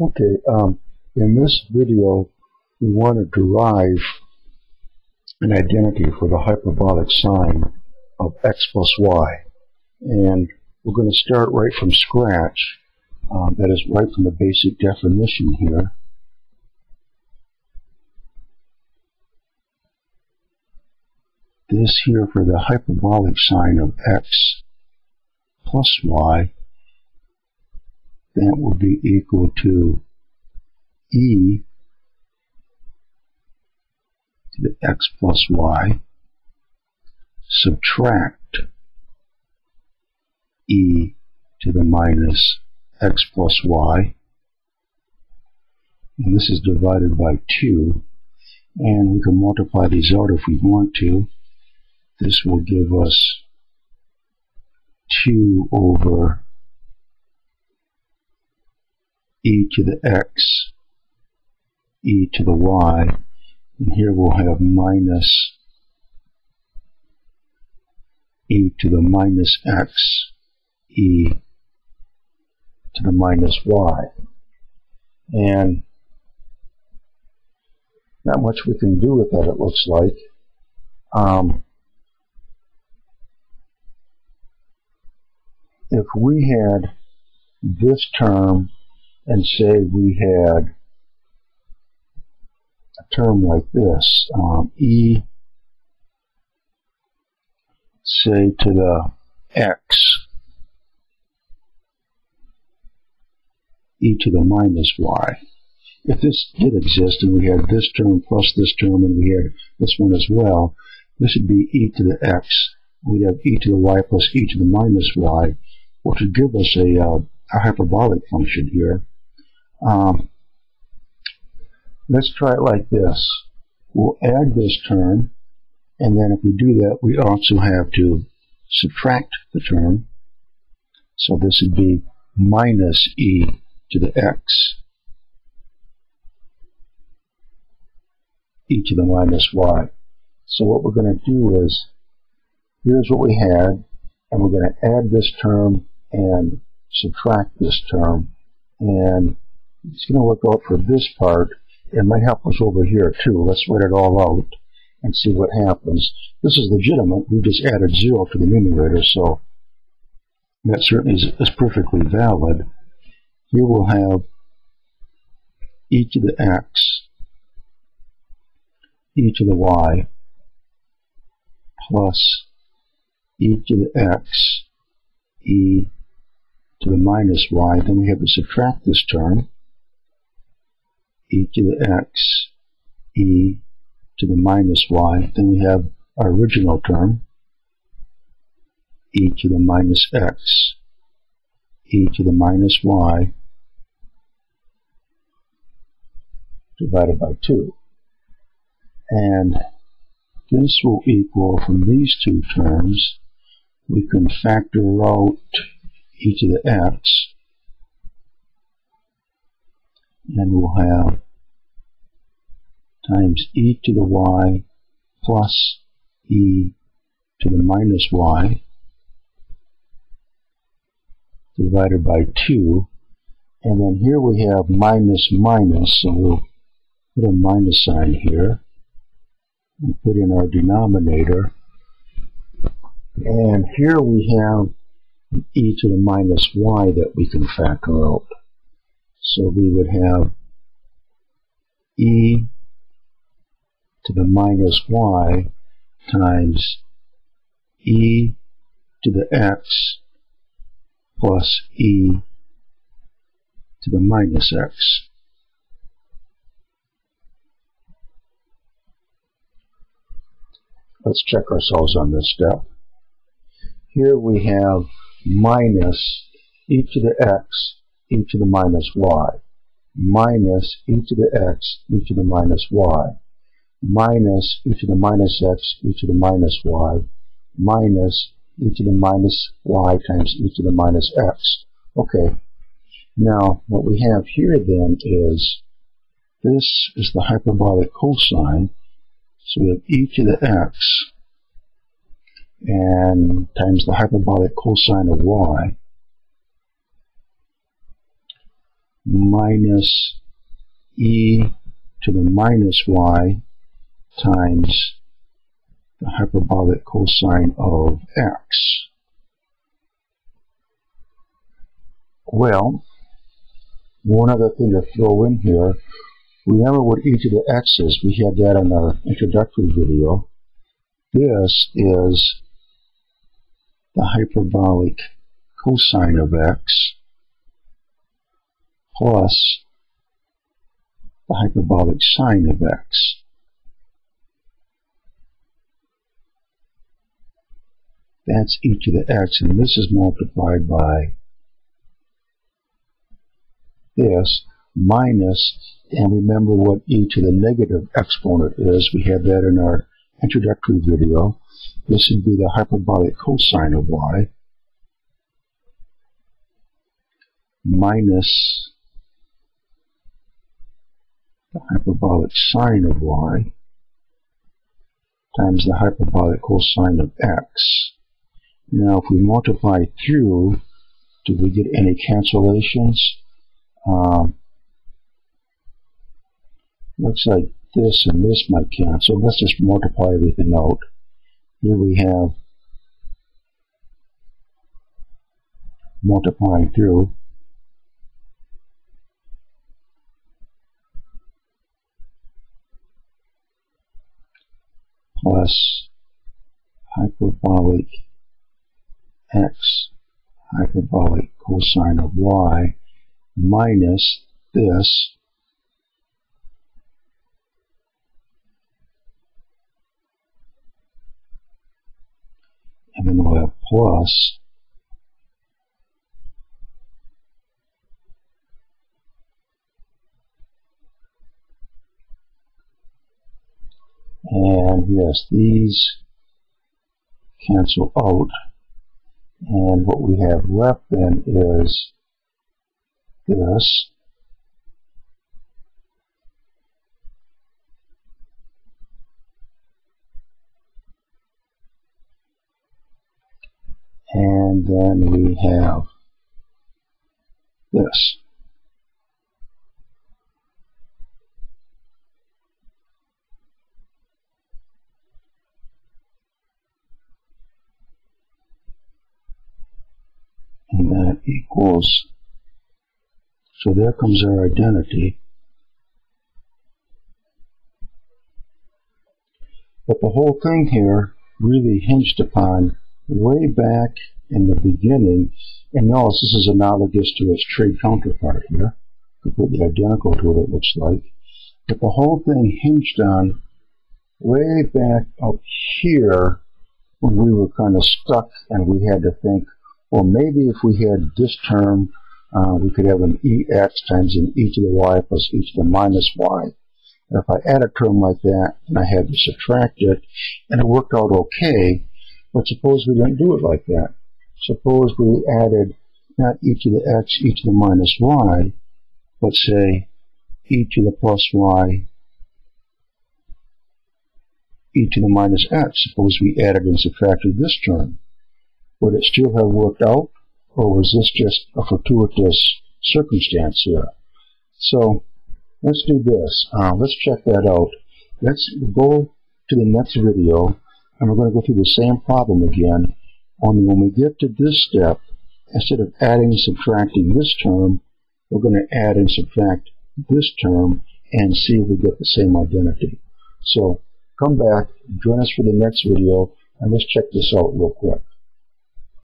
Okay, in this video we want to derive an identity for the hyperbolic sign of x plus y. And we're going to start right from scratch, that is right from the basic definition here. This here for the hyperbolic sign of x plus y, that will be equal to e to the x plus y subtract e to the minus x plus y, and this is divided by 2, and we can multiply these out if we want to. This will give us 2 over e to the x, e to the y, and here we'll have minus e to the minus x, e to the minus y. And not much we can do with that, it looks like. If we had this term and say we had a term like this, e, say to the x, e to the minus y. If this did exist and we had this term plus this term and we had this one as well, this would be e to the x. We'd have e to the y plus e to the minus y, which would give us a hyperbolic function here. Let's try it like this. We'll add this term, and then if we do that, we also have to subtract the term. So this would be minus e to the x, e to the minus y. So what we're going to do is, here's what we had, and we're going to add this term and subtract this term, and it's going to work out for this part. It might help us over here too. Let's write it all out and see what happens. This is legitimate. We just added 0 to the numerator, so that certainly is perfectly valid. Here we'll have e to the x, e to the y, plus e to the x, e to the minus y. Then we have to subtract this term, e to the x, e to the minus y. Then we have our original term, e to the minus x, e to the minus y, divided by 2. And this will equal, from these two terms, we can factor out e to the x, and we'll have times e to the y plus e to the minus y divided by 2. And then here we have minus minus, so we'll put a minus sign here and put in our denominator. And here we have e to the minus y that we can factor out. So we would have e to the minus y times e to the x plus e to the minus x. Let's check ourselves on this step. Here we have minus e to the x, e to the minus y, minus e to the x, e to the minus y, minus e to the minus x, e to the minus y, minus e to the minus y times e to the minus x. Okay, now what we have here then is, this is the hyperbolic cosine, so we have e to the x and times the hyperbolic cosine of y minus e to the minus y times the hyperbolic cosine of x. Well, one other thing to throw in here, remember what e to the x is. We had that in our introductory video. This is the hyperbolic cosine of x plus the hyperbolic sine of x. That's e to the x, and this is multiplied by this minus, and remember what e to the negative exponent is. We had that in our introductory video. This would be the hyperbolic cosine of y minus the hyperbolic sine of y times the hyperbolic cosine of x. Now, if we multiply through, do we get any cancellations? Looks like this and this might cancel. Let's just multiply everything out. Here we have multiplying through plus hyperbolic x hyperbolic cosine of y minus this and then we'll have plus and yes, these cancel out, and what we have left then is this and then we have this. And that equals, so there comes our identity. But the whole thing here really hinged upon way back in the beginning, and notice this is analogous to its trig counterpart here, completely identical to what it looks like. But the whole thing hinged on way back up here when we were kind of stuck and we had to think, well, maybe if we had this term, we could have an ex times an e to the y plus e to the minus y. And if I add a term like that, and I had to subtract it, and it worked out okay, but suppose we didn't do it like that. Suppose we added not e to the x, e to the minus y, but say e to the plus y, e to the minus x. Suppose we added and subtracted this term. Would it still have worked out, or was this just a fortuitous circumstance here? So let's do this. Let's check that out. Let's go to the next video, and we're going to go through the same problem again. Only when we get to this step, instead of adding and subtracting this term, we're going to add and subtract this term and see if we get the same identity. So come back, join us for the next video, and let's check this out real quick.